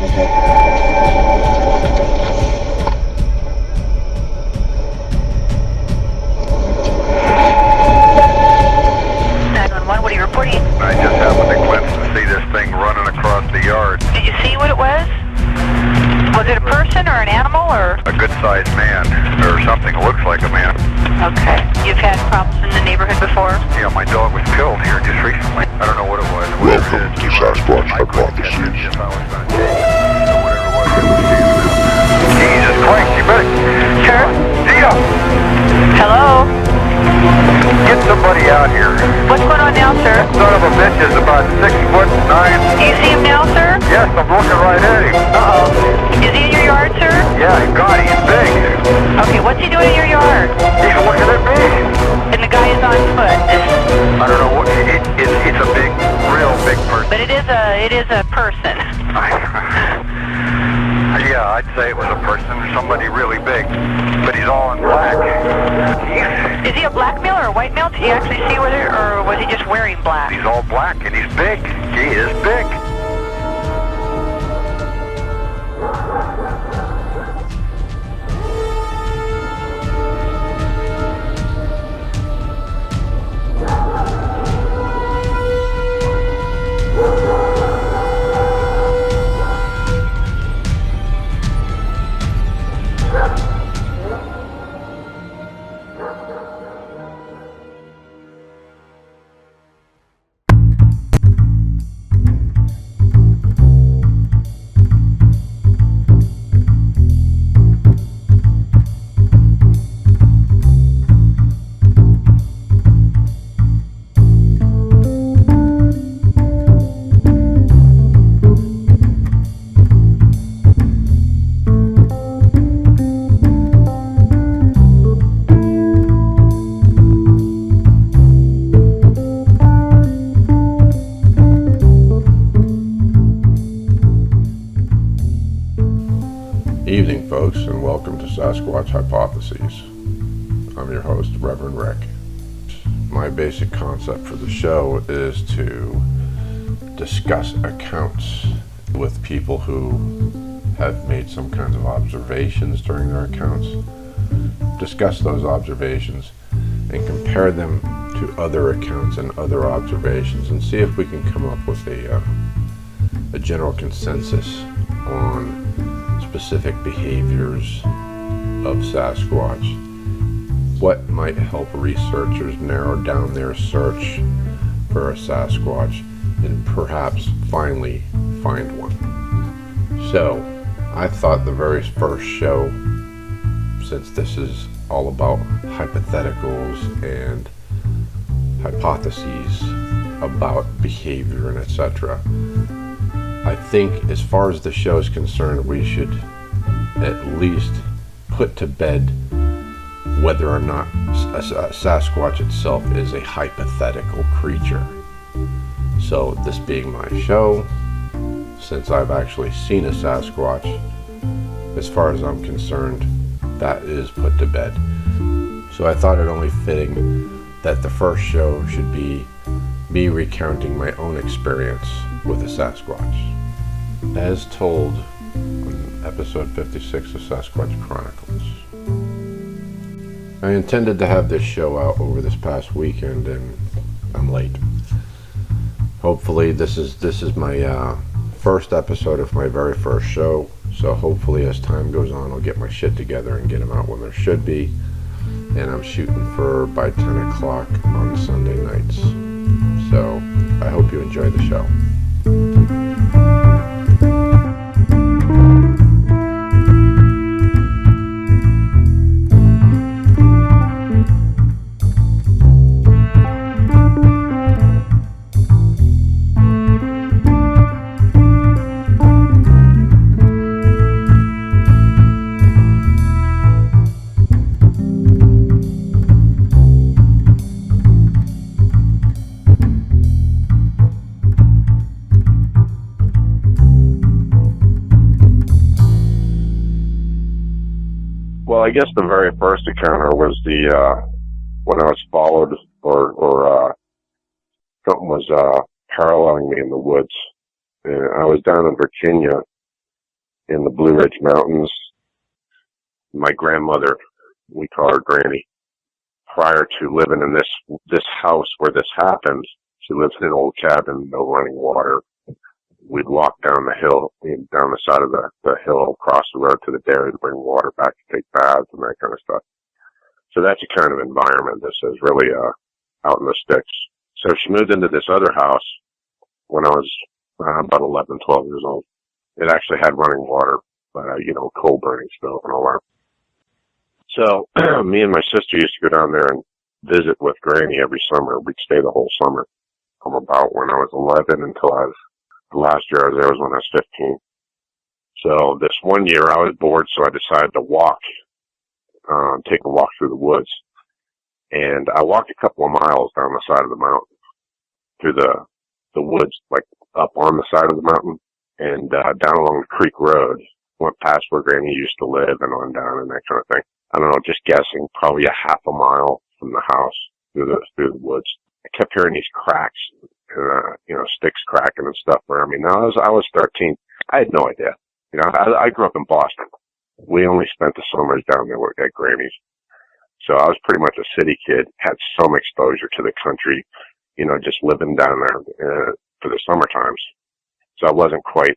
What are you reporting? I just happened to glimpse and see this thing running across the yard. Did you see what it was? Was it a person or an animal or? A good-sized man, or something that looks like a man. Okay. You've had problems in the neighborhood before? Yeah, my dog was killed here just recently. I don't know what it was. Welcome to Sasquatch Hypotheses. Jesus Christ, you better... Sir? See ya! Hello? Get somebody out here. What's going on now, sir? Son of a bitch is about 6'9". Do you see him now, sir? Yes, I'm looking right at him. Uh-oh. Is he in your yard, sir? Yeah, God, he's big. Okay, what's he doing in your yard? He's looking at me. And the guy is on foot. I don't know what... It's a big, real big person. But it is a person. Yeah, I'd say it was a person, somebody really big. But he's all in black. Is he a black male or a white male? Did you actually see whether, or was he just wearing black? He's all black and he's big. He is big. Evening, folks, and welcome to Sasquatch Hypotheses. I'm your host, Reverend Rick. My basic concept for the show is to discuss accounts with people who have made some kinds of observations during their accounts, discuss those observations, and compare them to other accounts and other observations, and see if we can come up with a general consensus on specific behaviors of Sasquatch. What might help researchers narrow down their search for a Sasquatch and perhaps finally find one. So, I thought the very first show, since this is all about hypotheticals and hypotheses about behavior and etc., I think as far as the show is concerned, we should at least put to bed whether or not a Sasquatch itself is a hypothetical creature. So this being my show, since I've actually seen a Sasquatch, as far as I'm concerned, that is put to bed. So I thought it only fitting that the first show should be me recounting my own experience with a Sasquatch. As told on episode 56 of Sasquatch Chronicles. I intended to have this show out over this past weekend and I'm late. Hopefully this is my first episode of my very first show, so hopefully as time goes on I'll get my shit together and get them out when there should be, and I'm shooting for by 10 o'clock on Sunday nights. So I hope you enjoy the show. Well, I guess the very first encounter was when I was followed or something was paralleling me in the woods. And I was down in Virginia, in the Blue Ridge Mountains. My grandmother, we call her Granny, prior to living in this house where this happened, she lives in an old cabin, no running water. We'd walk down the hill, down the side of the hill, across the road to the dairy to bring water back to take baths and that kind of stuff. So that's the kind of environment this is, really out in the sticks. So she moved into this other house when I was about 11, 12 years old. It actually had running water, but, coal burning stove and all that. So me and my sister used to go down there and visit with Granny every summer. We'd stay the whole summer from about when I was 11 until the last year I was there was when I was 15. So this one year I was bored, so I decided to take a walk through the woods. And I walked a couple of miles down the side of the mountain through the woods, like up on the side of the mountain and down along the creek road, went past where Granny used to live and on down and that kind of thing. I don't know, just guessing, probably a half a mile from the house through the woods. I kept hearing these cracks, sticks cracking and stuff around me. Now, I was 13. I had no idea. I grew up in Boston. We only spent the summers down there at Granny's. So I was pretty much a city kid, had some exposure to the country, just living down there for the summer times. So I wasn't quite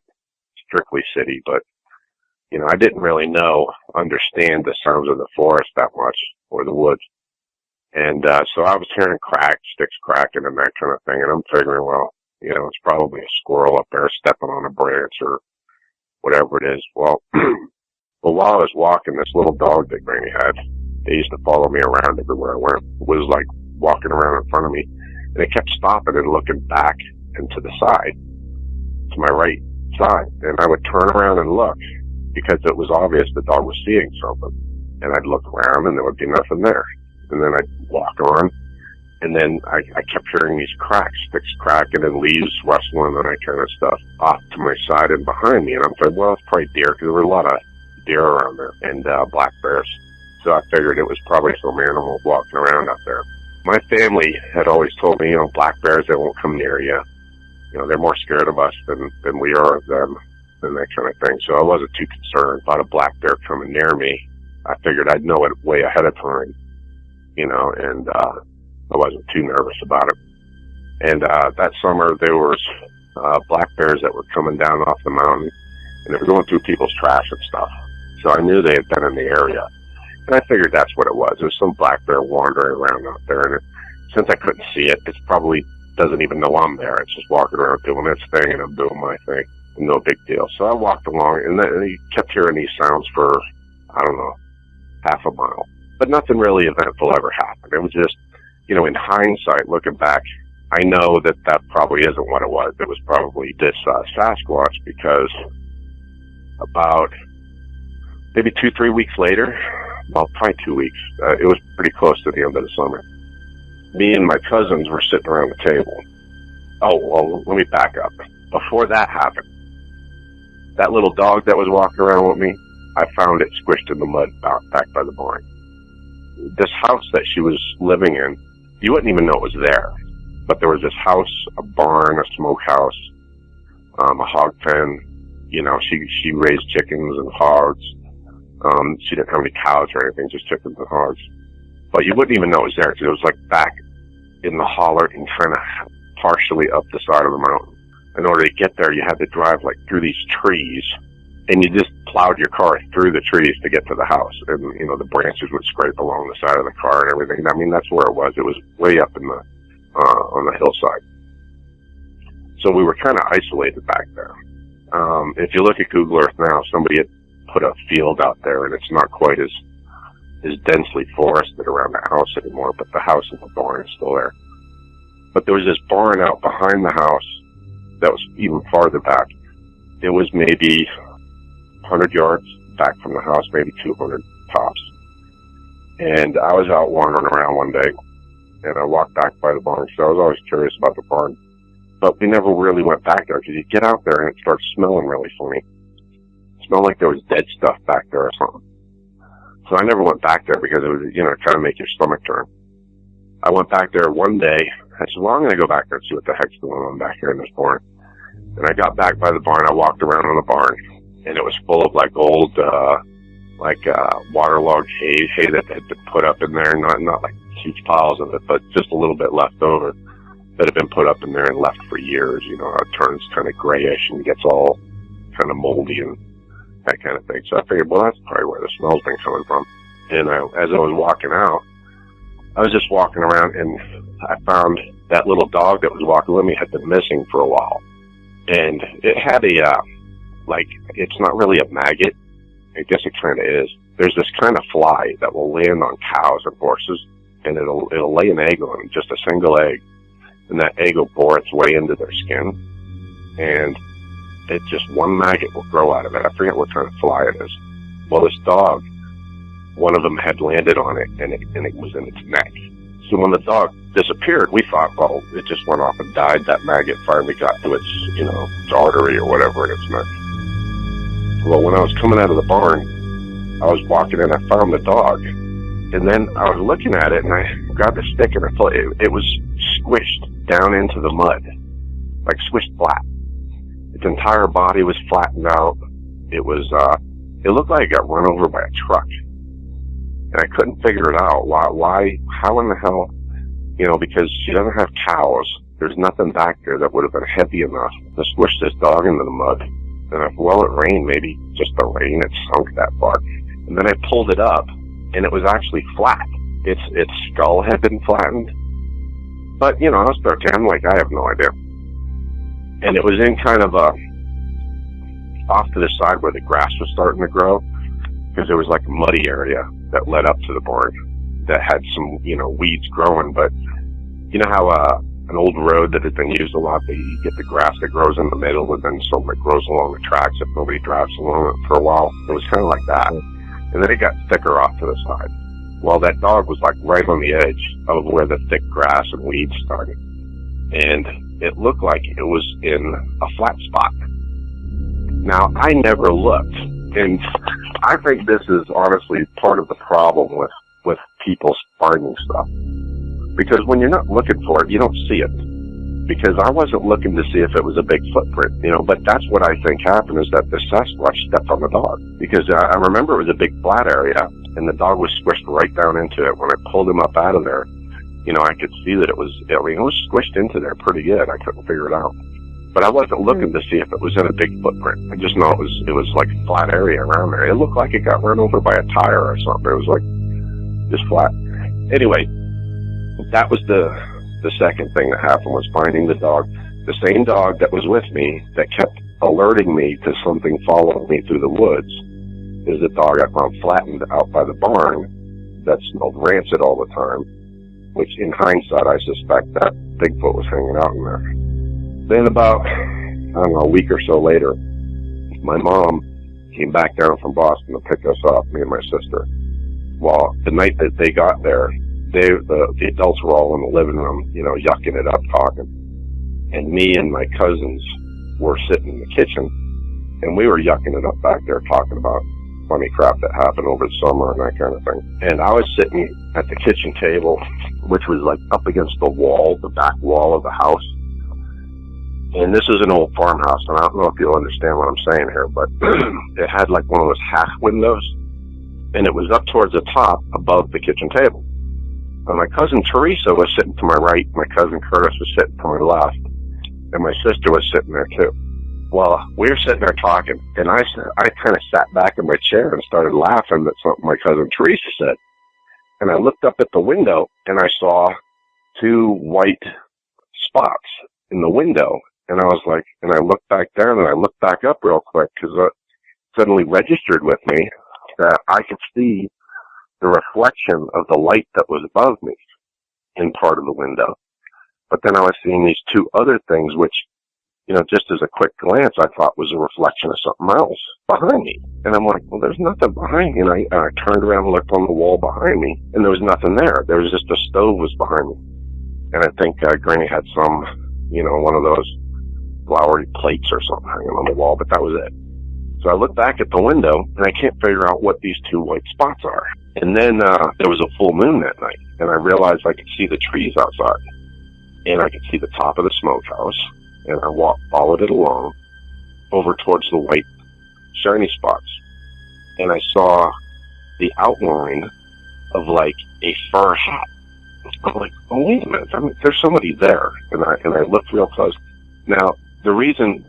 strictly city, but I didn't really understand the sounds of the forest that much, or the woods. And so I was hearing cracks, sticks cracking and that kind of thing. And I'm figuring, well, it's probably a squirrel up there stepping on a branch or whatever it is. Well, while I was walking, this little dog that Granny had, they used to follow me around everywhere I went. It was like walking around in front of me. And it kept stopping and looking back and to the side, to my right side. And I would turn around and look, because it was obvious the dog was seeing something. And I'd look around and there would be nothing there. And then I'd walk on, and then I kept hearing these cracks, sticks cracking and leaves rustling and that kind of stuff off to my side and behind me. And I'm thinking, well, it's probably deer, because there were a lot of deer around there and black bears. So I figured it was probably some animal walking around up there. My family had always told me, black bears, they won't come near you. They're more scared of us than we are of them and that kind of thing. So I wasn't too concerned about a black bear coming near me. I figured I'd know it way ahead of time, and I wasn't too nervous about it. And that summer there was black bears that were coming down off the mountain, and they were going through people's trash and stuff. So I knew they had been in the area. And I figured that's what it was. It was some black bear wandering around out there. And since I couldn't see it, it probably doesn't even know I'm there. It's just walking around doing its thing, and I'm doing my thing. No big deal. So I walked along, and then you kept hearing these sounds for, I don't know, half a mile. But nothing really eventful ever happened. It was just, in hindsight, looking back, I know that probably isn't what it was. It was probably this Sasquatch, because about maybe 2-3 weeks later, well, probably 2 weeks, it was pretty close to the end of the summer. Me and my cousins were sitting around the table. Oh, well, let me back up. Before that happened, that little dog that was walking around with me, I found it squished in the mud back by the barn. This house that she was living in, you wouldn't even know it was there. But there was this house, a barn, a smokehouse, a hog pen. She raised chickens and hogs. She didn't have any cows or anything, just chickens and hogs. But you wouldn't even know it was there, because it was like back in the holler and kind of partially up the side of the mountain. In order to get there, you had to drive like through these trees, and you just plowed your car through the trees to get to the house. And, the branches would scrape along the side of the car and everything. I mean, that's where it was. It was way up in on the hillside. So we were kind of isolated back there. If you look at Google Earth now, somebody had put a field out there, and it's not quite as densely forested around the house anymore, but the house and the barn is still there. But there was this barn out behind the house that was even farther back. It was maybe 100 yards back from the house, maybe 200 tops. And I was out wandering around one day, and I walked back by the barn, so I was always curious about the barn. But we never really went back there, because you get out there and it starts smelling really funny. It smelled like there was dead stuff back there or something. So I never went back there, because it was, kind of make your stomach turn. I went back there one day. I said, well, I'm going to go back there and see what the heck's going on back here in this barn. And I got back by the barn. I walked around on the barn, and it was full full of like old, waterlogged hay that had been put up in there, not like huge piles of it, but just a little bit left over that had been put up in there and left for years. You know, it turns kind of grayish and gets all kind of moldy and that kind of thing. So I figured, well, that's probably where the smell's been coming from. And as I was walking out, I was just walking around, and I found that little dog that was walking with me had been missing for a while. And it had it's not really a maggot. I guess it kind of is. There's this kind of fly that will land on cows and horses, and it'll lay an egg on them, just a single egg. And that egg will bore its way into their skin. And it just, one maggot will grow out of it. I forget what kind of fly it is. Well, this dog, one of them had landed on it, and it was in its neck. So when the dog disappeared, we thought, well, it just went off and died. That maggot finally got to its, its artery or whatever in its neck. Well, when I was coming out of the barn, I was walking and I found the dog. And then I was looking at it, and I grabbed a stick, and it was squished down into the mud, like squished flat. Its entire body was flattened out. It looked like it got run over by a truck. And I couldn't figure it out. Why, how in the hell, because she doesn't have cows. There's nothing back there that would have been heavy enough to squish this dog into the mud. And it rained, maybe just the rain, it sunk that far. And then I pulled it up, and it was actually flat. Its skull had been flattened. But, I was 13. I'm like, I have no idea. And it was in kind of off to the side where the grass was starting to grow, because there was like a muddy area that led up to the barn that had some, weeds growing. But you know how an old road that had been used a lot, you get the grass that grows in the middle and then some that grows along the tracks if nobody drives along it for a while. It was kind of like that. And then it got thicker off to the side. Well, that dog was like right on the edge of where the thick grass and weeds started. And it looked like it was in a flat spot. Now, I never looked. And I think this is honestly part of the problem with people finding stuff. Because when you're not looking for it, you don't see it. Because I wasn't looking to see if it was a big footprint, but that's what I think happened, is that the Sasquatch stepped on the dog. Because I remember it was a big flat area, and the dog was squished right down into it. When I pulled him up out of there, I could see that it was squished into there pretty good. I couldn't figure it out. But I wasn't looking to see if it was in a big footprint. I just know it was like a flat area around there. It looked like it got run over by a tire or something. It was like just flat. Anyway, that was the second thing that happened, was finding the dog. The same dog that was with me that kept alerting me to something following me through the woods is the dog I found flattened out by the barn that smelled rancid all the time, which in hindsight I suspect that Bigfoot was hanging out in there. Then about, a week or so later, my mom came back down from Boston to pick us up, me and my sister. Well, the night that they got there, the adults were all in the living room, yucking it up, talking. And me and my cousins were sitting in the kitchen, and we were yucking it up back there, talking about funny crap that happened over the summer and that kind of thing. And I was sitting at the kitchen table, which was like up against the wall, the back wall of the house. And this is an old farmhouse, and I don't know if you'll understand what I'm saying here, but it had like one of those half windows, and it was up towards the top above the kitchen table. And my cousin Teresa was sitting to my right, my cousin Curtis was sitting to my left, and my sister was sitting there too. Well, we were sitting there talking, and I kind of sat back in my chair and started laughing at something my cousin Teresa said. And I looked up at the window, and I saw two white spots in the window. And I was like, and I looked back down, and I looked back up real quick, because it suddenly registered with me that I could see the reflection of the light that was above me in part of the window. But then I was seeing these two other things, which, just as a quick glance, I thought was a reflection of something else behind me. And I'm like, well, there's nothing behind me. And I turned around and looked on the wall behind me, and there was nothing there. There was just a stove was behind me. And I think Granny had some, one of those flowery plates or something hanging on the wall, but that was it. So I looked back at the window, and I can't figure out what these two white spots are. And then there was a full moon that night, and I realized I could see the trees outside, and I could see the top of the smokehouse, and I followed it along over towards the white shiny spots. And I saw the outline of like a fur hat. I'm like, oh, wait a minute, there's somebody there. And I looked real close. Now, the reason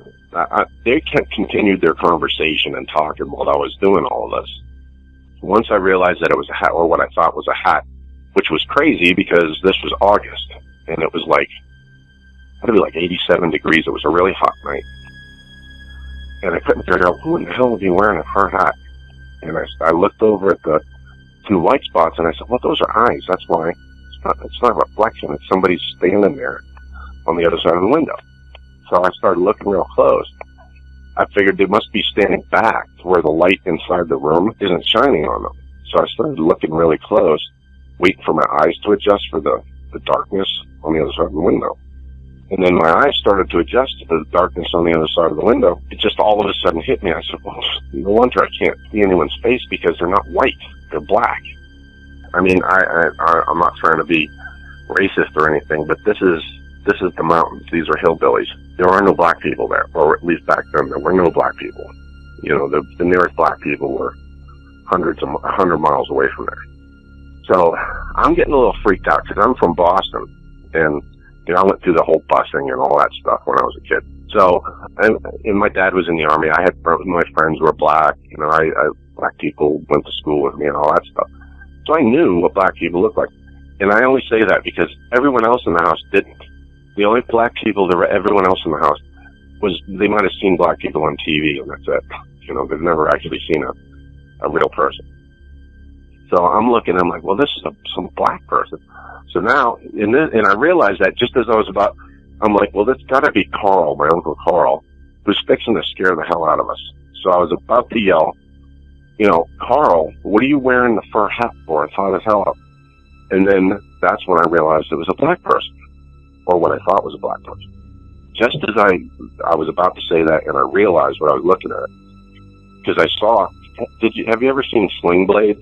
they continued their conversation and talking while I was doing all of this. Once I realized that it was a hat, or what I thought was a hat, which was crazy because this was August, and it was like, had to be like 87 degrees. It was a really hot night. And I couldn't figure out who in the hell would be wearing a fur hat. And I looked over at the 2 white spots, and I said, well, those are eyes. That's why. It's not a reflection. It's somebody standing there on the other side of the window. So I started looking real close. I figured they must be standing back to where the light inside the room isn't shining on them. So I started looking really close, waiting for my eyes to adjust for the darkness on the other side of the window. And then my eyes started to adjust to the darkness on the other side of the window. It just all of a sudden hit me. I said, well, no wonder I can't see anyone's face because they're not white. They're black. I mean, I'm not trying to be racist or anything, but this is the mountains. These are hillbillies. There are no black people there, or at least back then there were no black people. You know, the nearest black people were 100 miles away from there. So I'm getting a little freaked out because I'm from Boston, and you know, I went through the whole busing and all that stuff when I was a kid. So, and my dad was in the Army. I had my friends were black. You know, black people went to school with me and all that stuff. So I knew what black people looked like. And I only say that because everyone else in the house didn't. The only black people everyone else in the house was, they might have seen black people on TV, and that's it. You know, they've never actually seen a real person. So I'm looking, I'm like, well, this is some black person. So now, and I realized that just as I was I'm like, well, that's gotta be Carl, my Uncle Carl, who's fixing to scare the hell out of us. So I was about to yell, you know, Carl, what are you wearing the fur hat for? It's hot as hell up. And then that's when I realized it was a black person, or what I thought was a black person. Just as I was about to say that, and I realized what I was looking at, because I saw, have you ever seen Sling Blade?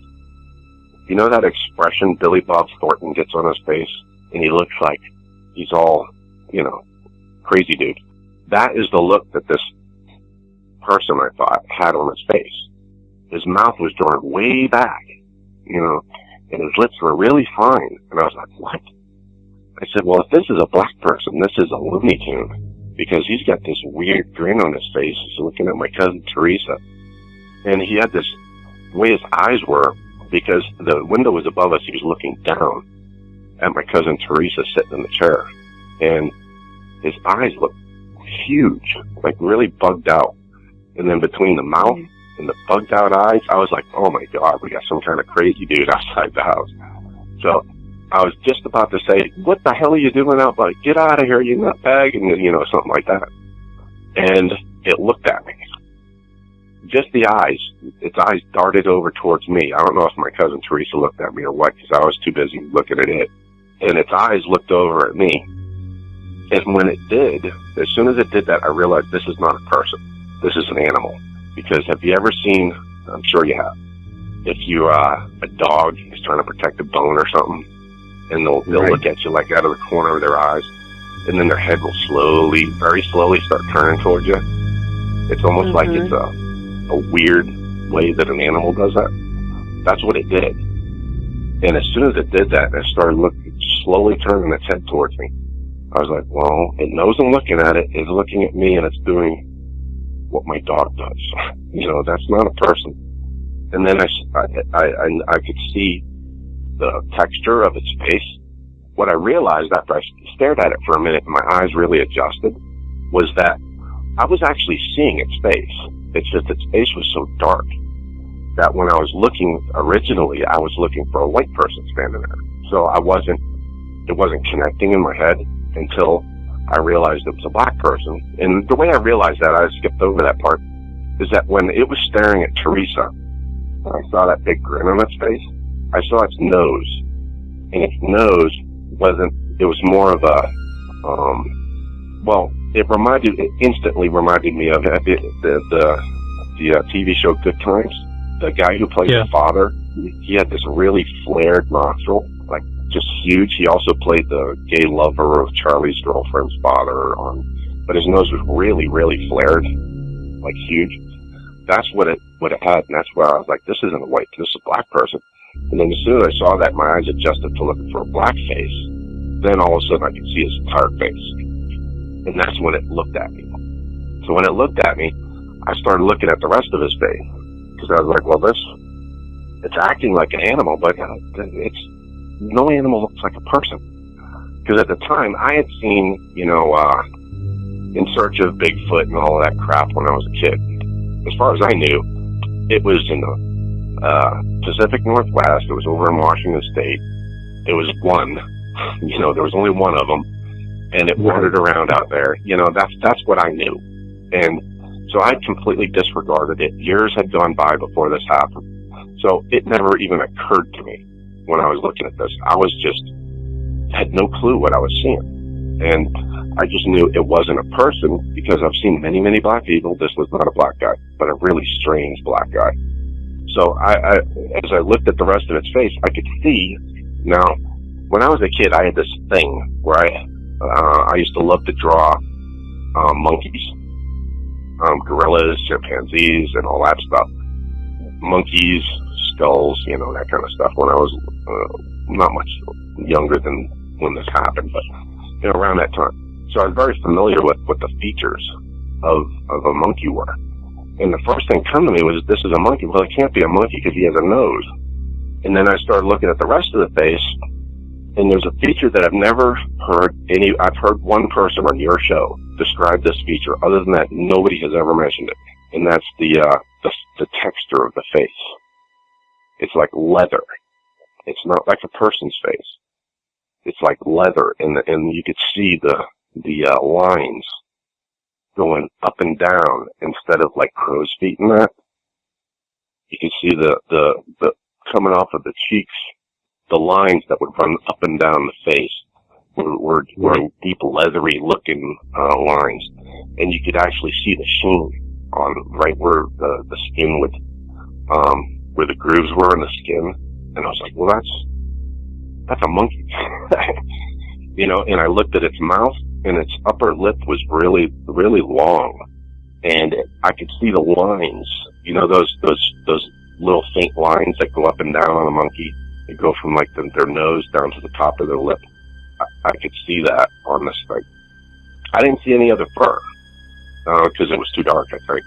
You know that expression Billy Bob Thornton gets on his face, and he looks like he's all, you know, crazy dude. That is the look that this person, I thought, had on his face. His mouth was drawn way back, you know, and his lips were really fine. And I was like, what? I said, well, if this is a black person, this is a Looney Tune, because he's got this weird grin on his face. He's looking at my cousin Teresa, and he had this way his eyes were, because the window was above us. He was looking down at my cousin Teresa sitting in the chair, and his eyes looked huge, like really bugged out. And then between the mouth and the bugged out eyes, I was like, oh my God, we got some kind of crazy dude outside the house. So I was just about to say, what the hell are you doing out? Like, get out of here, you nutbag, and you know, something like that. And it looked at me. Just the eyes. Its eyes darted over towards me. I don't know if my cousin Teresa looked at me or what, because I was too busy looking at it. And its eyes looked over at me. And when it did, as soon as it did that, I realized this is not a person. This is an animal. Because have you ever seen, I'm sure you have, if you, a dog is trying to protect a bone or something, and they'll right. Look at you like out of the corner of their eyes, and then their head will slowly, very slowly start turning towards you. It's almost like it's a weird way that an animal does that. That's what it did. And as soon as it did that, it started slowly turning its head towards me. I was like, well, it knows I'm looking at it. It's looking at me, and it's doing what my dog does. You know, that's not a person. And then I could see the texture of its face. What I realized after I stared at it for a minute and my eyes really adjusted was that I was actually seeing its face. It's just its face was so dark that when I was looking originally, I was looking for a white person standing there. So it wasn't connecting in my head until I realized it was a black person. And the way I realized that, I skipped over that part, is that when it was staring at Teresa, and I saw that big grin on its face, I saw its nose. And its nose it was more of a, it instantly reminded me of the TV show Good Times. The guy who played the father, he had this really flared nostril, like just huge. He also played the gay lover of Charlie's girlfriend's father but his nose was really, really flared, like huge. that's what it had, and that's where I was like, this isn't a white, this is a black person. And then as soon as I saw that, my eyes adjusted to looking for a black face. Then all of a sudden I could see his entire face. And that's when it looked at me. So when it looked at me, I started looking at the rest of his face. Because I was like, well, it's acting like an animal, but no animal looks like a person. Because at the time, I had seen, In Search of Bigfoot and all of that crap when I was a kid. As far as I knew, it was in the Pacific Northwest. It was over in Washington State. It was one. There was only one of them. And it wandered around out there. That's what I knew. And so I completely disregarded it. Years had gone by before this happened. So it never even occurred to me when I was looking at this. I had no clue what I was seeing. And I just knew it wasn't a person because I've seen many, many black people. This was not a black guy, but a really strange black guy. So as I looked at the rest of its face, I could see. Now, when I was a kid, I had this thing where I used to love to draw monkeys, gorillas, chimpanzees, and all that stuff. Monkeys, skulls, that kind of stuff. When I was not much younger than when this happened, but around that time. So I was very familiar with what the features of a monkey were. And the first thing come to me was, this is a monkey. Well, it can't be a monkey because he has a nose. And then I started looking at the rest of the face, and there's a feature that I've never heard I've heard one person on your show describe this feature. Other than that, nobody has ever mentioned it. And that's the texture of the face. It's like leather. It's not like a person's face. It's like leather, and you could see the lines going up and down instead of like crow's feet and that. You could see the coming off of the cheeks, the lines that would run up and down the face were deep leathery looking lines, and you could actually see the sheen on right where the skin would where the grooves were in the skin. And I was like, well, that's a monkey. And I looked at its mouth, and its upper lip was really, really long, and I could see the lines. Those little faint lines that go up and down on a monkey. They go from like their nose down to the top of their lip. I could see that on this thing. I didn't see any other fur because it was too dark. I think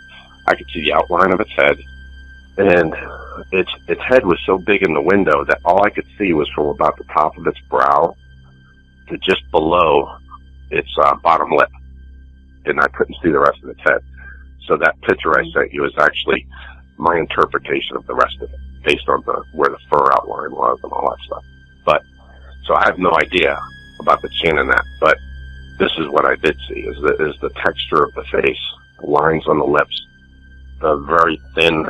I could see the outline of its head, and its head was so big in the window that all I could see was from about the top of its brow to just below its bottom lip, and I couldn't see the rest of its head. So that picture I sent you is actually my interpretation of the rest of it, based on where the fur outline was and all that stuff. But so I have no idea about the chin and that, but this is what I did see: is the texture of the face, the lines on the lips, the very thin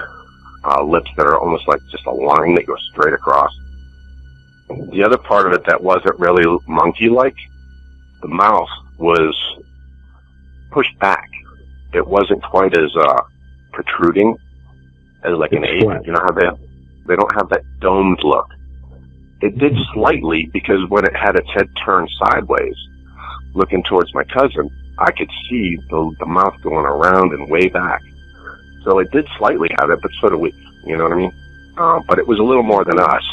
lips that are almost like just a line that goes straight across. The other part of it that wasn't really monkey-like, the mouth was pushed back. It wasn't quite as protruding as like an ape. You know how they don't have that domed look. It did slightly, because when it had its head turned sideways, looking towards my cousin, I could see the mouth going around and way back. So it did slightly have it, but so do we. You know what I mean? But it was a little more than us.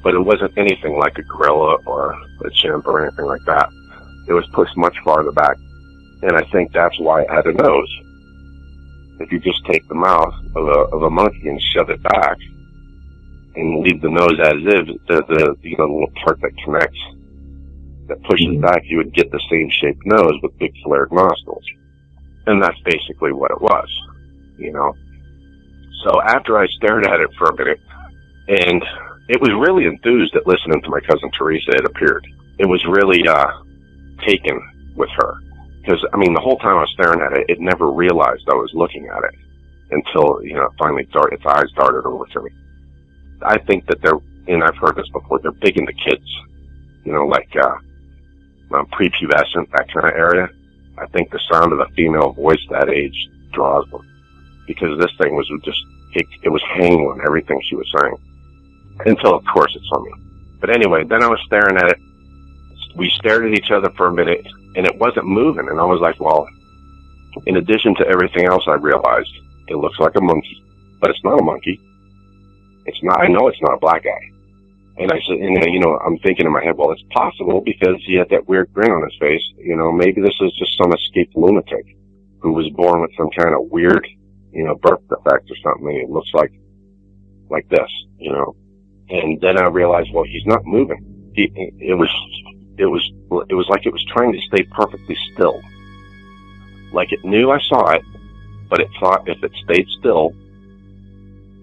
But it wasn't anything like a gorilla or a chimp or anything like that. It was pushed much farther back. And I think that's why it had a nose. If you just take the mouth of a monkey and shove it back and leave the nose as is, the little part that connects, that pushes back, you would get the same shaped nose with big flared nostrils. And that's basically what it was, So after I stared at it for a minute, and it was really enthused at listening to my cousin Teresa, it appeared. It was really taken with her. Because, the whole time I was staring at it, it never realized I was looking at it until, finally its eyes darted over to me. I think that and I've heard this before, they're big into kids. Like prepubescent, that kind of area. I think the sound of the female voice that age draws them. Because this thing was it was hanging on everything she was saying. Until, of course, it saw me. But anyway, then I was staring at it. We stared at each other for a minute, and it wasn't moving. And I was like, well, in addition to everything else I realized, It looks like a monkey, but it's not a monkey. It's not. I know it's not a black guy. And I said, I'm thinking in my head, well, it's possible because he had that weird grin on his face. Maybe this is just some escaped lunatic who was born with some kind of weird, birth defect or something. It looks like this, And then I realized, well, he's not moving. It was like it was trying to stay perfectly still. Like it knew I saw it, but it thought if it stayed still,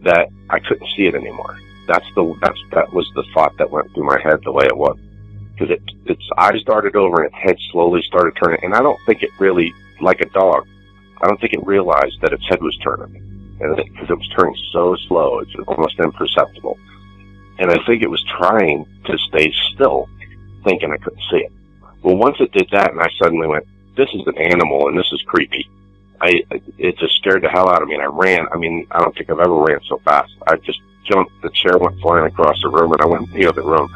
that I couldn't see it anymore. That was the thought that went through my head the way it was. Because its eyes darted over and its head slowly started turning. And I don't think it really, like a dog, I don't think it realized that its head was turning. Because it was turning so slow, it's almost imperceptible. And I think it was trying to stay still, thinking I couldn't see it. Well, once it did that, and I suddenly went, this is an animal, and this is creepy. It just scared the hell out of me, and I ran. I don't think I've ever ran so fast. I just jumped, the chair went flying across the room, and I went in the other room.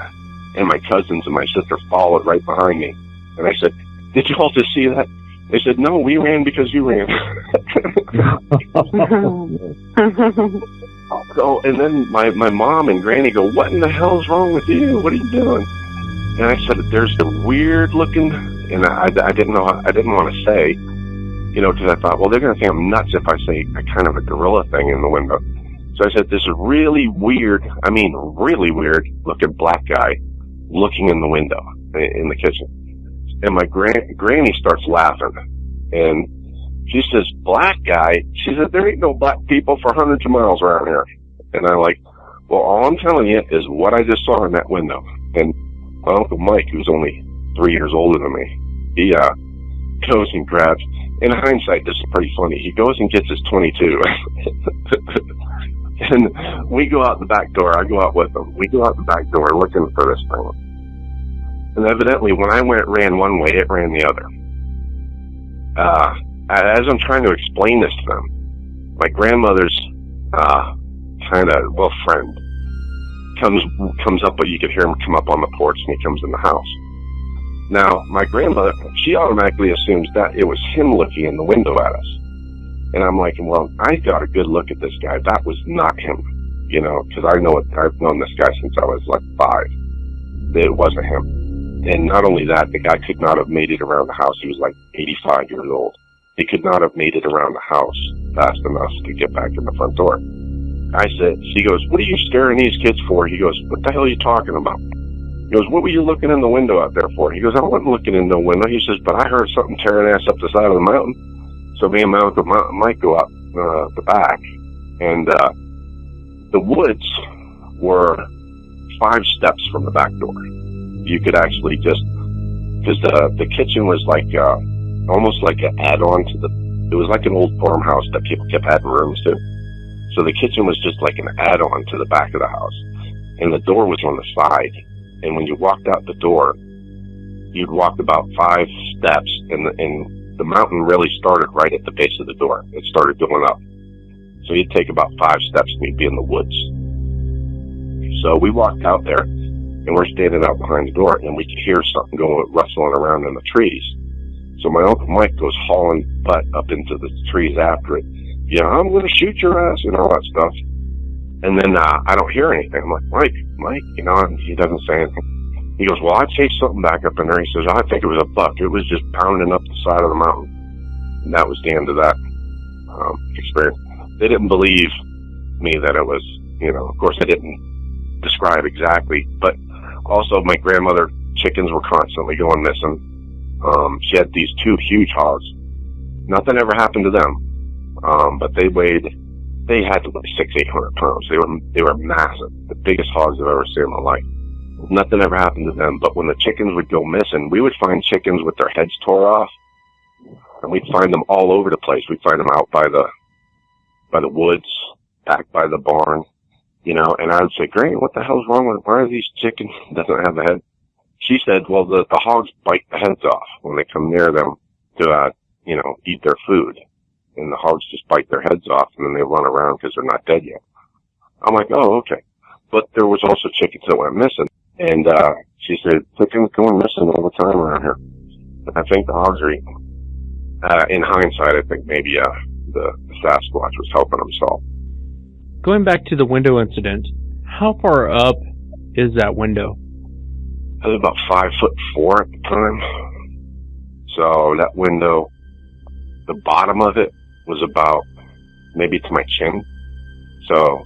And my cousins and my sister followed right behind me. And I said, did you all just see that? They said, no, we ran because you ran. So, and then my mom and granny go, what in the hell's wrong with you? What are you doing? And I said, there's the weird looking, and I didn't want to say, because I thought, well, they're going to think I'm nuts if I say a kind of a gorilla thing in the window. So I said, this really weird looking black guy looking in the window in the kitchen. And my granny starts laughing, and she says, black guy? She said, there ain't no black people for hundreds of miles around here. And I'm like, well, all I'm telling you is what I just saw in that window. And my Uncle Mike, who's only 3 years older than me, he goes and grabs, in hindsight, this is pretty funny, he goes and gets his .22. And we go out the back door. I go out with him. We go out the back door looking for this thing. And evidently, when I ran one way, it ran the other. As I'm trying to explain this to them, my grandmother's friend comes up, but you could hear him come up on the porch, and he comes in the house. Now, my grandmother, she automatically assumes that it was him looking in the window at us. And I'm like, well, I got a good look at this guy. That was not him, because I've known this guy since I was like 5. It wasn't him. And not only that, the guy could not have made it around the house. He was like 85 years old. He could not have made it around the house fast enough to get back in the front door. She goes, what are you scaring these kids for? He goes, what the hell are you talking about? He goes, what were you looking in the window out there for? He goes, I wasn't looking in the window. He says, but I heard something tearing ass up the side of the mountain. So me and my Uncle Mike go out the back, and the woods were 5 steps from the back door. You could actually because the kitchen was like almost like an add-on to it was like an old farmhouse that people kept adding rooms to. So the kitchen was just like an add-on to the back of the house, and the door was on the side. And when you walked out the door, you'd walk about 5 steps, and the mountain really started right at the base of the door. It started going up. So you'd take about 5 steps and you'd be in the woods. So we walked out there, and we're standing out behind the door, and we could hear something rustling around in the trees. So my Uncle Mike goes hauling butt up into the trees after it. I'm going to shoot your ass and all that stuff. And then I don't hear anything. I'm like, Mike, and he doesn't say anything. He goes, well, I chased something back up in there. He says, I think it was a buck. It was just pounding up the side of the mountain. And that was the end of that experience. They didn't believe me that it was, of course I didn't describe exactly, but also my grandmother, chickens were constantly going missing. She had these 2 huge hogs. Nothing ever happened to them. But they had to weigh 600-800 pounds. They were massive. The biggest hogs I've ever seen in my life. Nothing ever happened to them, but when the chickens would go missing, we would find chickens with their heads tore off, and we'd find them all over the place. We'd find them out by the woods, back by the barn, and I would say, Granny, what the hell's wrong with, why are these chickens doesn't have a head? She said, well, the hogs bite the heads off when they come near them to, eat their food. And the hogs just bite their heads off, and then they run around because they're not dead yet. I'm like, oh, okay. But there was also chickens that went missing. And she said, chickens going missing all the time around here. I think the hogs are eating. In hindsight, I think maybe the Sasquatch was helping himself. Going back to the window incident, how far up is that window? I was about 5'4" at the time. So that window, the bottom of it was about maybe to my chin. So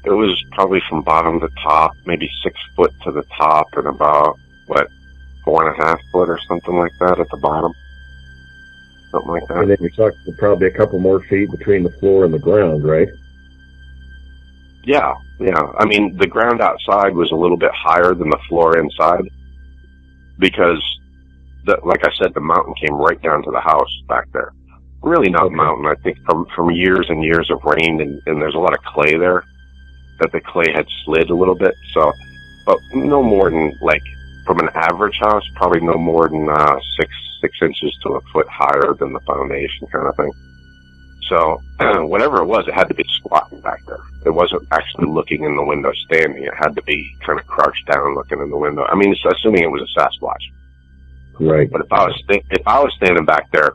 it was probably from bottom to top, maybe 6 foot to the top, and about, 4.5 foot or something like that at the bottom. Something like that. And then you're talking probably a couple more feet between the floor and the ground, right? Yeah. I mean, the ground outside was a little bit higher than the floor inside because, like I said, the mountain came right down to the house back there. Really not mountain. I think from years and years of rain, and there's a lot of clay there, that the clay had slid a little bit. So, but no more than, from an average house, probably no more than 6 inches to a foot higher than the foundation kind of thing. So, whatever it was, it had to be squatting back there. It wasn't actually looking in the window standing. It had to be kind of crouched down looking in the window. I mean, assuming it was a Sasquatch. Right. But if I was standing back there,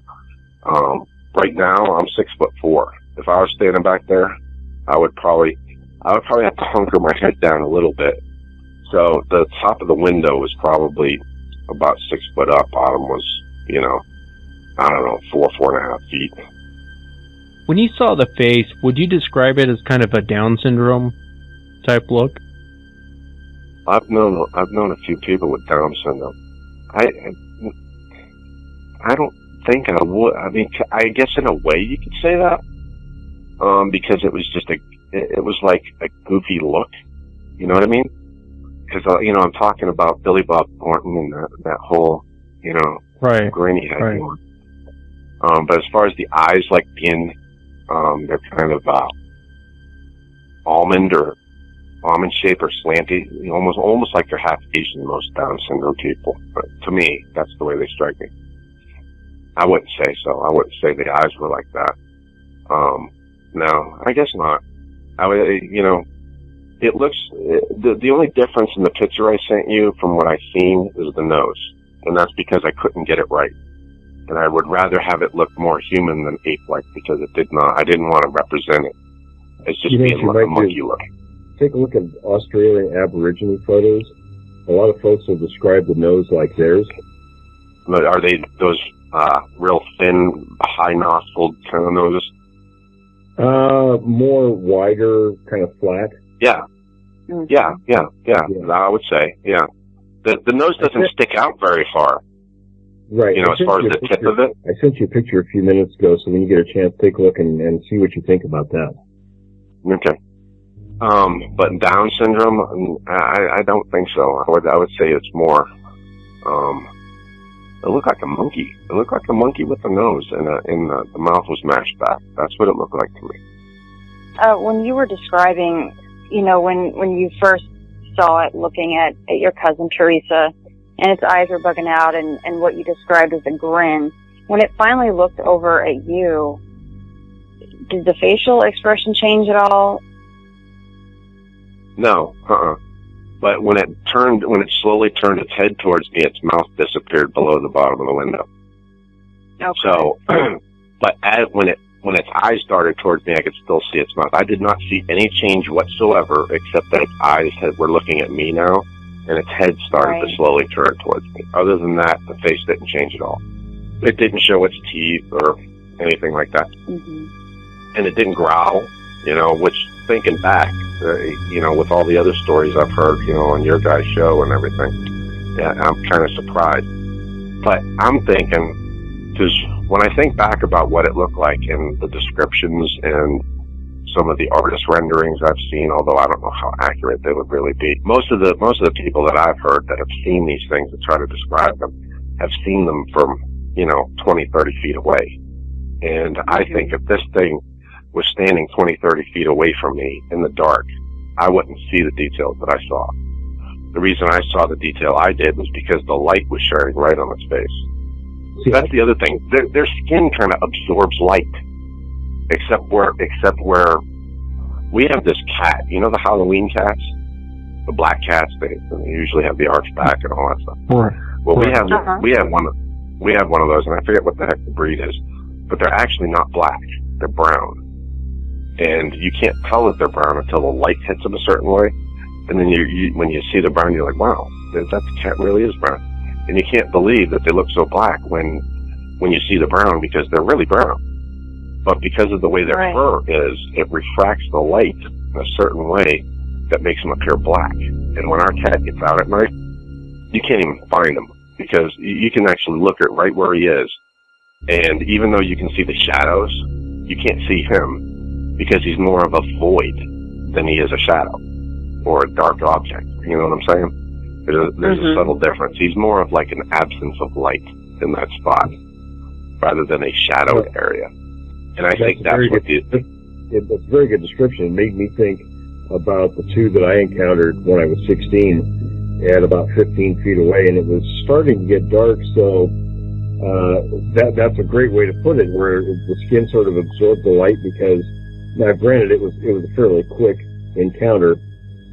right now I'm 6'4". If I was standing back there, I would probably have to hunker my head down a little bit. So the top of the window was probably about 6 foot up. Bottom was, 4.5 feet. When you saw the face, would you describe it as kind of a Down syndrome type look? I've known a few people with Down syndrome. I don't think I would. I mean, I guess in a way you could say that, because it was just it was like a goofy look. You know what I mean? Because I'm talking about Billy Bob Thornton and that whole right, granny head. right. But as far as the eyes, being they're kind of almond shape or slanty, almost like they're half Asian. Most Down syndrome people, but to me, that's the way they strike me. I wouldn't say so. I wouldn't say the eyes were like that. No, I guess not. It looks, the only difference in the picture I sent you from what I've seen is the nose. And that's because I couldn't get it right. And I would rather have it look more human than ape-like because I didn't want to represent it as just being like a monkey look. Take a look at Australian Aborigine photos. A lot of folks will describe the nose like theirs. Are they those real thin, high-nostriled kind of noses? More wider, kind of flat. Yeah. Yeah. I would say, yeah. The nose doesn't stick out very far. Right. As far as the tip of it. I sent you a picture a few minutes ago, so when you get a chance, take a look and see what you think about that. Okay. But Down syndrome, I don't think so. I would say it's more, it looked like a monkey. It looked like a monkey with a nose, and the mouth was mashed back. That's what it looked like to me. When you were describing, when you first saw it looking at your cousin Teresa, and its eyes were bugging out, and what you described as a grin, when it finally looked over at you, did the facial expression change at all? No, But when it slowly turned its head towards me, its mouth disappeared below the bottom of the window. Okay. So, but when its eyes darted towards me, I could still see its mouth. I did not see any change whatsoever, except that its eyes were looking at me now, and its head started to slowly turn towards me. Other than that, the face didn't change at all. It didn't show its teeth or anything like that. Mm-hmm. And it didn't growl, which, thinking back, with all the other stories I've heard, on your guys' show and everything, yeah, I'm kind of surprised. But I'm thinking, because when I think back about what it looked like in the descriptions and some of the artist renderings I've seen, although I don't know how accurate they would really be, most of the people that I've heard that have seen these things and try to describe them have seen them from 20, 30 feet away. And I think if this thing was standing 20, 30 feet away from me in the dark, I wouldn't see the details that I saw. The reason I saw the detail I did was because the light was shining right on its face. See, that's the other thing. Their skin kind of absorbs light, except where we have this cat. The Halloween cats, the black cats. They usually have the arched back and all that stuff. Right. Well, we have one of those, and I forget what the heck the breed is, but they're actually not black. they're brown. And you can't tell that they're brown until the light hits them a certain way. And then when you see the brown, you're like, wow, that cat really is brown. And you can't believe that they look so black when you see the brown, because they're really brown. But because of the way their fur is, it refracts the light in a certain way that makes them appear black. And when our cat gets out at night, you can't even find him, because you can actually look at right where he is. And even though you can see the shadows, you can't see him, because he's more of a void than he is a shadow or a dark object. You know what I'm saying? There's a subtle difference. He's more of like an absence of light in that spot rather than a shadowed area. And I think that's what it's a very good description. It made me think about the two that I encountered when I was 16 at about 15 feet away, and it was starting to get dark, so that's a great way to put it, where the skin sort of absorbed the light, because now granted it was a fairly quick encounter,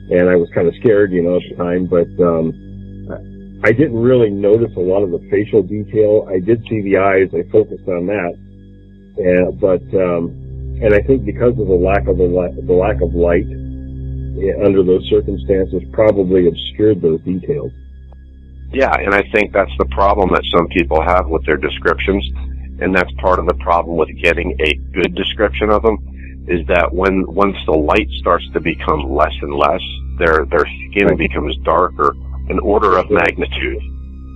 and I was kind of scared, at the time, but I didn't really notice a lot of the facial detail. I did see the eyes. I focused on that. And I think because of the lack of light under those circumstances probably obscured those details. Yeah, and I think that's the problem that some people have with their descriptions, and that's part of the problem with getting a good description of them, is that once the light starts to become less and less, their skin becomes darker, an order of magnitude.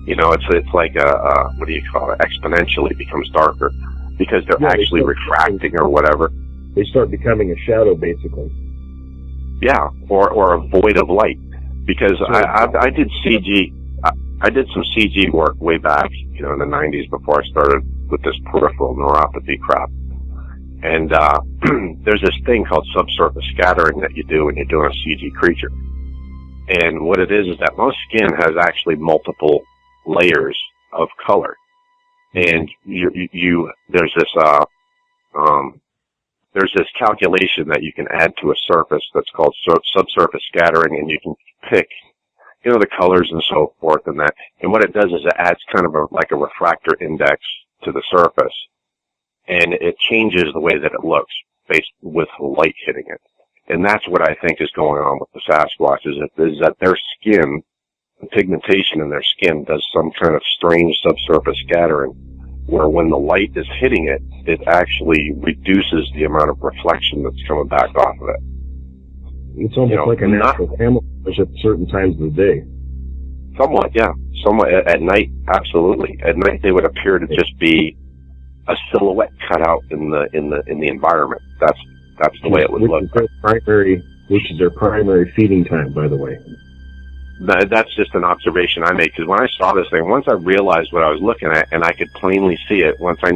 It's like what do you call it? Exponentially becomes darker, because they're actually refracting or whatever. They start becoming a shadow, basically. Yeah, or a void of light. Because I did CG. I did some CG work way back, in the 90s, before I started with this peripheral neuropathy crap. And there's this thing called subsurface scattering that you do when you're doing a CG creature. And what it is that most skin has actually multiple layers of color. And there's this calculation that you can add to a surface that's called subsurface scattering, and you can pick, the colors and so forth and that. And what it does is it adds kind of like a refractor index to the surface, and it changes the way that it looks based with light hitting it. And that's what I think is going on with the Sasquatch, is that their skin, the pigmentation in their skin, does some kind of strange subsurface scattering, where when the light is hitting it, it actually reduces the amount of reflection that's coming back off of it. It's almost like a natural camouflage at certain times of the day. Somewhat, yeah. Somewhat. At night, absolutely. At night, they would appear to just be a silhouette cut out in the environment. That's the way it would look. Which is their primary feeding time, by the way. That's just an observation I made, because when I saw this thing, once I realized what I was looking at, and I could plainly see it, once I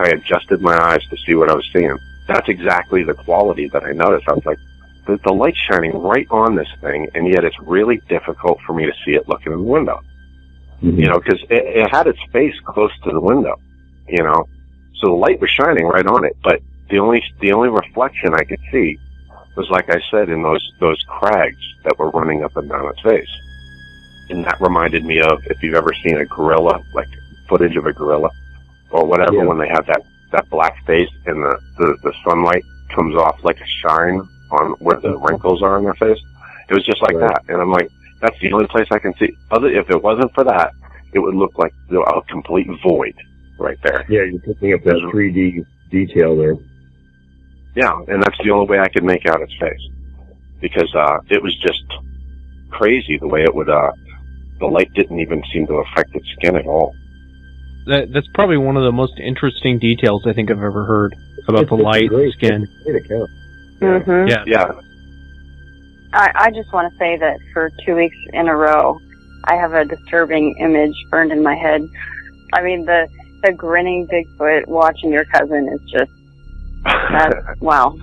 adjusted my eyes to see what I was seeing, that's exactly the quality that I noticed. I was like, the light's shining right on this thing, and yet it's really difficult for me to see it looking in the window. Mm-hmm. Because it had its face close to the window, so the light was shining right on it, but the only reflection I could see was, like I said, in those crags that were running up and down its face. And that reminded me of, if you've ever seen a gorilla, like footage of a gorilla or whatever, when they have that black face and the sunlight comes off like a shine on where the wrinkles are on their face. It was just like that. And I'm like, that's the only place I can see. If it wasn't for that, it would look like a complete void right there. Yeah, you're picking up that 3D detail there. Yeah, and that's the only way I could make out its face, because it was just crazy the way it would. The light didn't even seem to affect its skin at all. That's probably one of the most interesting details I think I've ever heard about the light skin. Mm-hmm. Yeah. I just want to say that for 2 weeks in a row, I have a disturbing image burned in my head. I mean, the grinning Bigfoot watching your cousin is just. Wow.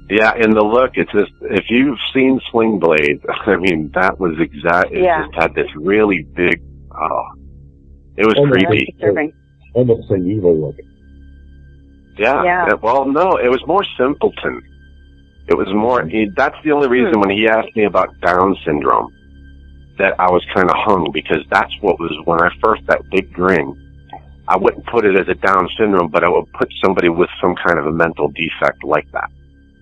Yeah, and the look, it's just, if you've seen Sling Blade, I mean, that was exactly, it just had this really big, it was creepy. Almost an evil look. Yeah. Well, no, it was more simpleton. It was more, that's the only reason when he asked me about Down syndrome that I was kind of hung, because that's what was, when I first, that big grin, I wouldn't put it as a Down syndrome, but I would put somebody with some kind of a mental defect like that.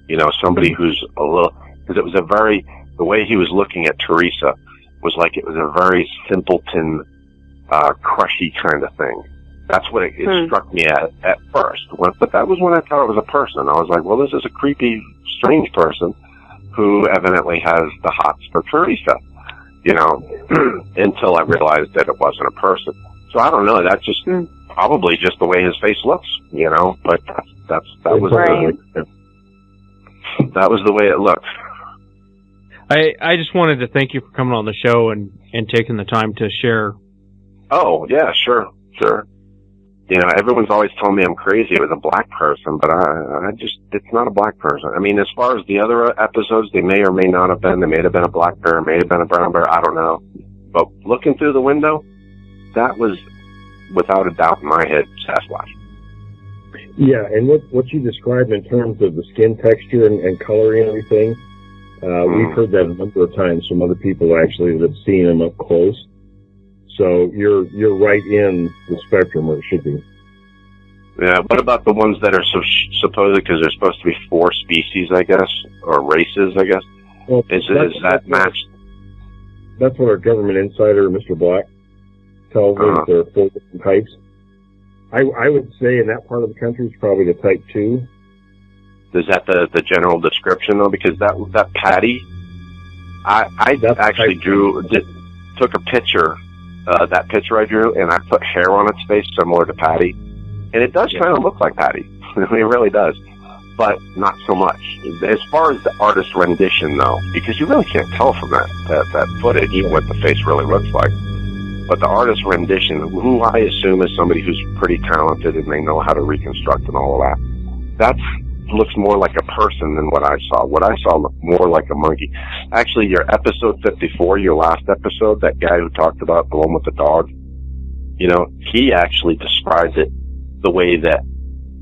You know, somebody who's a little, because it was the way he was looking at Teresa was like it was a very simpleton, crushy kind of thing. That's what it struck me at first. But that was when I thought it was a person. I was like, well, this is a creepy, strange person who evidently has the hots for Teresa, you know, until I realized that it wasn't a person. So I don't know. That's just probably just the way his face looks, you know. But that was right. That was the way it looked. I just wanted to thank you for coming on the show and taking the time to share. Oh yeah, sure. You know, everyone's always told me I'm crazy. It was a black person, but it's not a black person. I mean, as far as the other episodes, they may or may not have been. They may have been a black bear, may have been a brown bear. I don't know. But looking through the window, that was, without a doubt in my head, Sasquatch. Yeah, and what you described in terms of the skin texture and coloring and everything, we've heard that a number of times from other people actually that have seen him up close. So you're right in the spectrum where it should be. Yeah. What about the ones that are supposedly, because there's supposed to be 4 species, I guess, or races, I guess? Well, is that matched? That's what our government insider, Mr. Black, tells us. There are 4 different types. I would say in that part of the country it's probably the type 2. Is that the general description though? Because that patty, I actually took a picture. That picture I drew, and I put hair on its face similar to Patty, and it does kind of look like Patty. It really does, but not so much. As far as the artist's rendition, though, because you really can't tell from that footage what the face really looks like. But the artist's rendition, who I assume is somebody who's pretty talented and they know how to reconstruct and all of that, looks more like a person than what I saw. What I saw looked more like a monkey. Actually, your episode 54, your last episode, that guy who talked about the one with the dog, you know, he actually described it the way that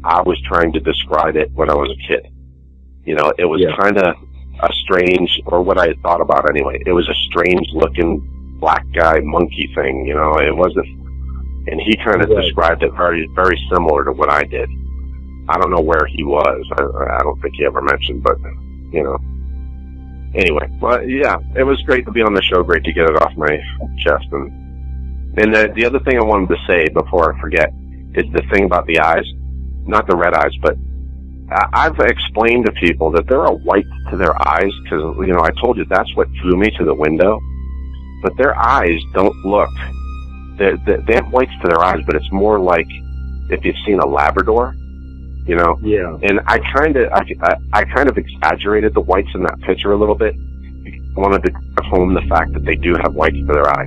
I was trying to describe it when I was a kid. You know, it was kind of a strange, or what I had thought about anyway, it was a strange looking black guy monkey thing, you know, it wasn't, and he kind of described it very, very similar to what I did. I don't know where he was. I don't think he ever mentioned, but, you know. Anyway, well, yeah, it was great to be on the show. Great to get it off my chest. And the other thing I wanted to say before I forget is the thing about the eyes. Not the red eyes, but I've explained to people that there are whites to their eyes because, you know, I told you that's what drew me to the window. But their eyes don't look. They have whites to their eyes, but it's more like if you've seen a Labrador. You know, and I kind of exaggerated the whites in that picture a little bit. I wanted to hone the fact that they do have whites to their eye,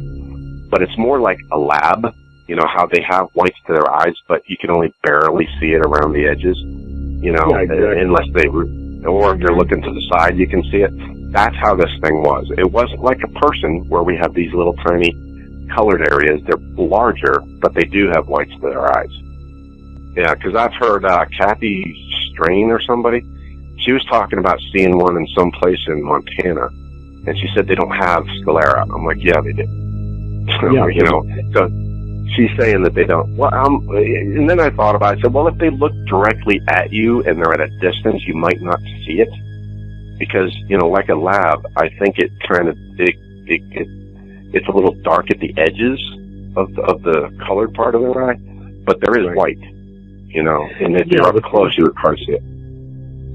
but it's more like a lab. You know how they have whites to their eyes, but you can only barely see it around the edges. You know, unless or if you're looking to the side, you can see it. That's how this thing was. It wasn't like a person where we have these little tiny colored areas. They're larger, but they do have whites to their eyes. Yeah, because I've heard Kathy Strain or somebody, she was talking about seeing one in some place in Montana, and she said they don't have sclera. I'm like, yeah, they do. You know, so she's saying that they don't. Well, and then I thought about it. I said, well, if they look directly at you and they're at a distance, you might not see it. Because, you know, like a lab, I think it kind of, it's a little dark at the edges of the colored part of their eye, but there is white. You know, and if you're up close, you would probably see it.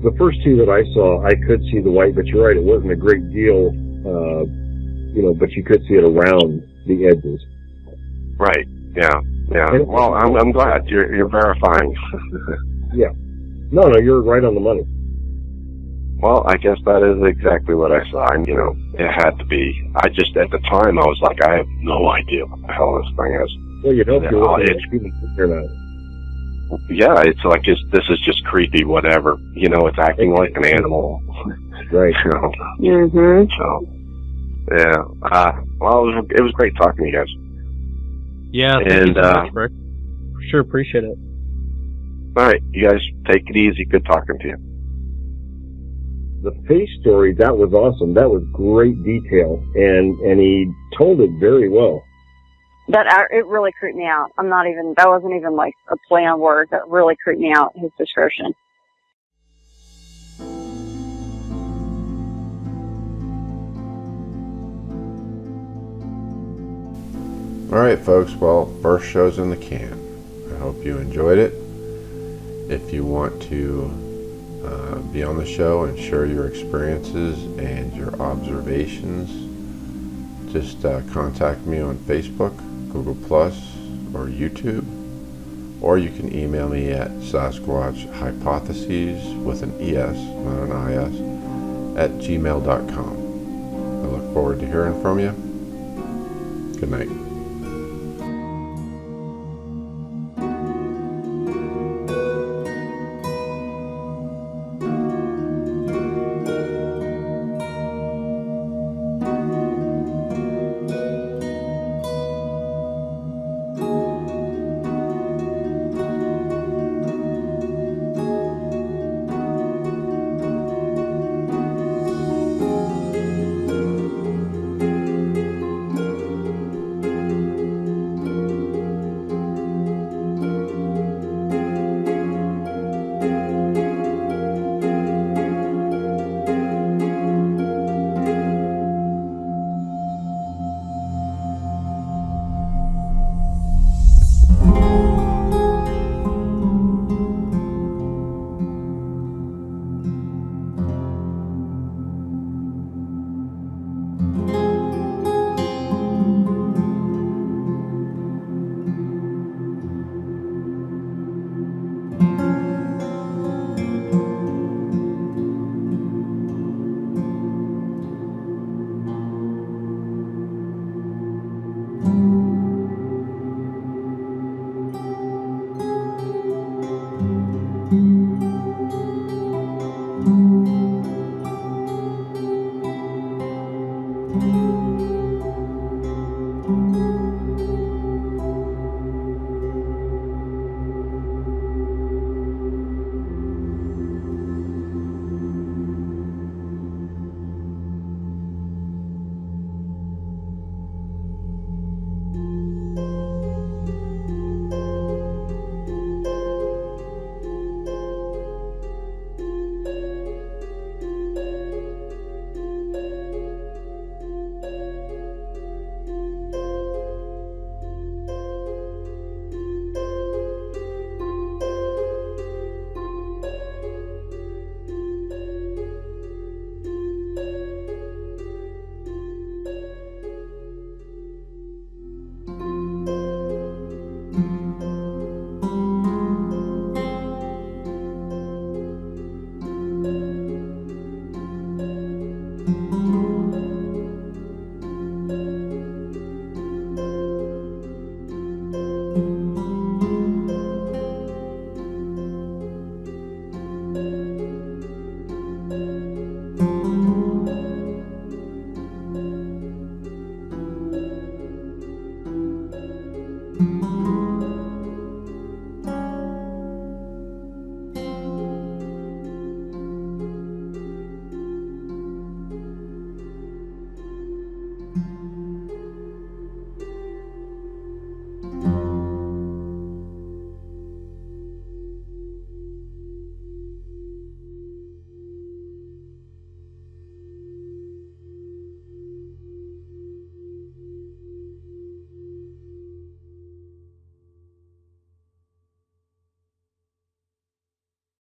The first 2 that I saw, I could see the white, but you're right, it wasn't a great deal, you know, but you could see it around the edges. Right, yeah. Well, I'm glad you're verifying. Yeah. No, you're right on the money. Well, I guess that is exactly what I saw, and, you know, it had to be. I just, at the time, I was like, I have no idea what the hell this thing is. Well, you know if you're looking at human or not. Yeah, it's like this is just creepy, whatever. You know, it's acting like an animal. Right. You know? So, yeah. Well, it was great talking to you guys. Yeah, thank you so much, Rick. Sure appreciate it. All right, you guys take it easy. Good talking to you. The face story, that was awesome. That was great detail, and he told it very well. It really creeped me out. That wasn't even like a play on words. That really creeped me out, his description. Alright folks, well, first show's in the can. I hope you enjoyed it. If you want to be on the show and share your experiences and your observations, just contact me on Facebook, Google Plus, or YouTube, or you can email me at Sasquatch Hypotheses with an ES, not an IS, at gmail.com. I look forward to hearing from you. Good night.